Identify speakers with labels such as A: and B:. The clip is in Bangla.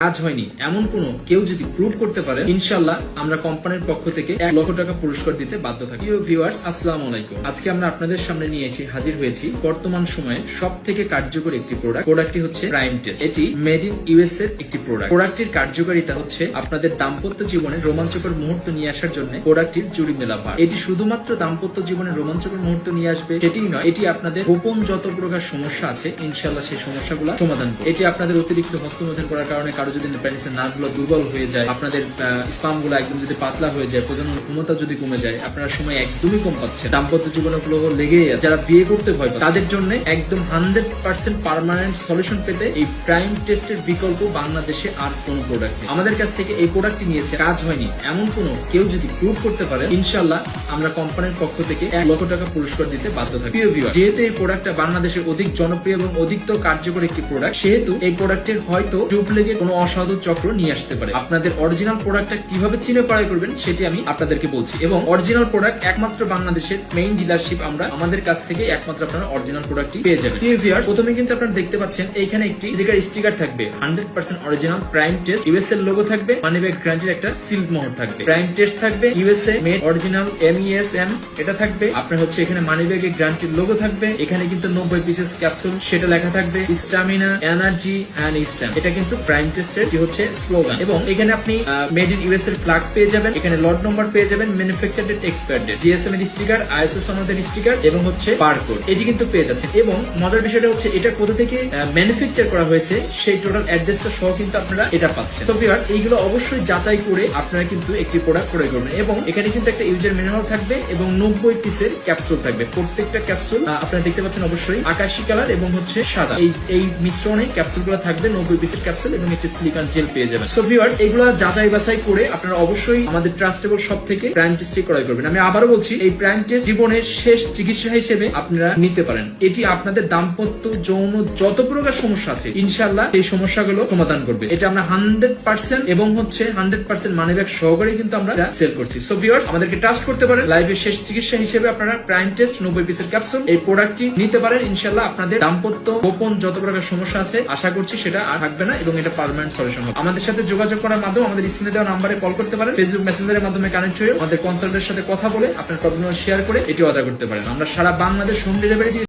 A: কাজ হয়নি এমন কোনো কেউ যদি প্রুভ করতে পারে, ইনশাআল্লাহ আমরা কোম্পানির পক্ষ থেকে 1 লক্ষ টাকা পুরস্কার দিতে বাধ্য থাকি। প্রিয় ভিউয়ার্স, আসসালামু আলাইকুম। আজকে আমরা আপনাদের সামনে নিয়ে এসে হাজির হয়েছি বর্তমান সময়ে সবথেকে কার্যকরী একটি প্রোডাক্টটি হচ্ছে প্রাইম টেস্ট। এটি মেড ইন ইউএস এর একটি প্রোডাক্টটির কার্যকারিতা হচ্ছে আপনাদের দাম্পত্য জীবনে রোমাঞ্চকর মুহূর্ত নিয়ে আসার জন্য প্রোডাক্টটির জুড়ি মেলা ভার। এটি শুধুমাত্র দাম্পত্য জীবনে রোমাঞ্চকর মুহূর্ত নিয়ে আসবে সেটিই নয়, এটি আপনাদের গোপন যত প্রকার সমস্যা আছে ইনশাআল্লাহ সেই সমস্যাগুলো সমাধান করবে। এটি আপনাদের অতিরিক্ত হস্তমৈথুন করার কারণে কারো যদি প্যানিসের নার্ভগুলো দুর্বল হয়ে যায়, আপনাদের স্পাম গুলো একদম যদি পাতলা হয়ে যায়, প্রজনন ক্ষমতা যদি কমে যায়, আপনারা সময় একদমই কম পাচ্ছেন, দাম্পত্য জীবনে লেগে যারা বিয়ে করতে ভয় পায় তাদের জন্য একদম 100% পার্মানেন্ট সলিউশন পেতে এই প্রাইম টেস্টের বিকল্প বাংলাদেশে আর কোন প্রোডাক্ট নেই। আমাদের কাছ থেকে এই প্রোডাক্টটি নিয়েছে, কাজ হয়নি এমন কোনো কেউ যদি প্রুভ করতে পারে, ইনশাআল্লাহ আমরা কোম্পানির পক্ষ থেকে 1 লক্ষ টাকা পুরস্কার দিতে বাধ্য থাকি। প্রিয় ভিউয়ার, যেহেতু এই প্রোডাক্টটা বাংলাদেশের অধিক জনপ্রিয় এবং অধিক কার্যকর একটি প্রোডাক্ট, সেহেতু এই প্রোডাক্টের হয়তো ডুপ্লিকেট কোনো অসাধু চক্র নিয়ে আসতে পারে। আপনাদের অরিজিনাল প্রোডাক্টটা কিভাবে চিনে পাড়াই করবেন সেটি আমি আপনাদেরকে বলছি, এবং অরিজিনাল প্রোডাক্ট একমাত্র বাংলাদেশের মেইন ডিলারশিপ আমরা আমাদের কাছ থেকে একমাত্র আপনারা অরিজিনাল প্রোডাক্টটি পেয়ে যাবেন। প্রিয় ভিউয়ার, প্রথমে কিন্তু আপনারা দেখতে পাচ্ছেন এইখানে একটি স্টিকার থাকবে 100% অরিজিনাল প্রাইম টেস্ট ইউএস এর লোগো থাকবে, মানি ব্যাগ গ্যারান্টির একটা সিল্ক মোহর থাকবে, প্রাইম টেস্ট থাকবে ইউএসএ মেড অরিজিনাল MESM এটা থাকবে, আপনার হচ্ছে এখানে মানি ব্যাগের গ্যারান্টির লোগো থাকবে, এখানে কিন্তু 90 পিসেস ক্যাপসুল সেটা লেখা থাকবে, স্টামিনা এনার্জি এন্ড স্ট্যাম, এটা কিন্তু প্রাইম টেস্টের যে হচ্ছে স্লোগান, এবং এখানে আপনি মেড ইন ইউএস এর ফ্ল্যাগ পেয়ে যাবেন, এখানে লট নম্বর পেয়ে যাবেন, manufacture date, expire date, GSM এর স্টিকার, ISO সনদের স্টিকার এবং হচ্ছে বারকোড, এটি কিন্তু পেয়ে যাচ্ছেন। এবং মজার বিষয়টা হচ্ছে এটা কোথা থেকে ম্যানুফ্যাকচার করা হয়েছে সেই টোটাল অ্যাড্রেসটা সহ কিন্তু আপনারা এটা পাচ্ছেন। তো ভিউয়ার্স, এইগুলো অবশ্যই যাচাই করে আপনারা কিন্তু একটি প্রোডাক্ট ক্রয় করবেন, এবং এখানে কিন্তু একটা ইউজার ম্যানুয়াল থাকবে এবং 90 পিসের ক্যাপসুল থাকবে। প্রত্যেকটা ক্যাপসুল আপনারা দেখতে পাচ্ছেন অবশ্যই আকাশী কালার এবং হচ্ছে সাদা, এই মিশ্রণে ক্যাপসুলগুলো থাকবে, 90 পিসের ক্যাপসুল এবং একটি সিলিকন জেল পেয়ে যাবেন। সো ভিউয়ার্স, এইগুলো যাচাই বাছাই করে আপনারা অবশ্যই আমাদের ট্রাস্টেবল শপ থেকে প্রাইম টেস্টটি ক্রয় করবেন। আমি আবারও বলছি, এই প্রাইম টেস্ট জীবনের শেষ চিকিৎসা হিসেবে আপনারা নিতে পারেন। এটি আপনাদের দাম্পত্য যৌন যত প্রকার সমস্যা আছে ইনশাআল্লাহ এই সমস্যাগুলো সমাধান করবে। এটা আমরা 100% এবং হচ্ছে 100% মানি ব্যাগ সহকারে কিন্তু আমরা সেল করছি। সো ভিউয়ার্স, আমাদেরকে ট্রাস্ট করতে পারেন। লাইফের শেষ চিকিৎসা হিসেবে আপনারা প্রাইম টেস্ট 90 পিসের ক্যাপসুল এই প্রোডাক্টটি নিতে পারেন। ইনশাআল্লাহ আপনাদের দাম্পত্য গোপন যত প্রকার সমস্যা আছে আশা করছি সেটা আর থাকবে না, এবং এটা পার্মানেন্ট সলিউশন হবে। আমাদের সাথে যোগাযোগ করার মাধ্যমে আমাদের স্ক্রিনে দেওয়া নম্বরে কল করতে পারেন, ফেসবুক মেসেঞ্জারের মাধ্যমে কানেক্ট হয়ে আমাদের কনসালটেন্টের সাথে কথা বলে আপনার প্রবলেম শেয়ার করে এটি অর্ডার করতে পারেন। আমরা সারা বাংলাদেশ হোম ডেলিভারি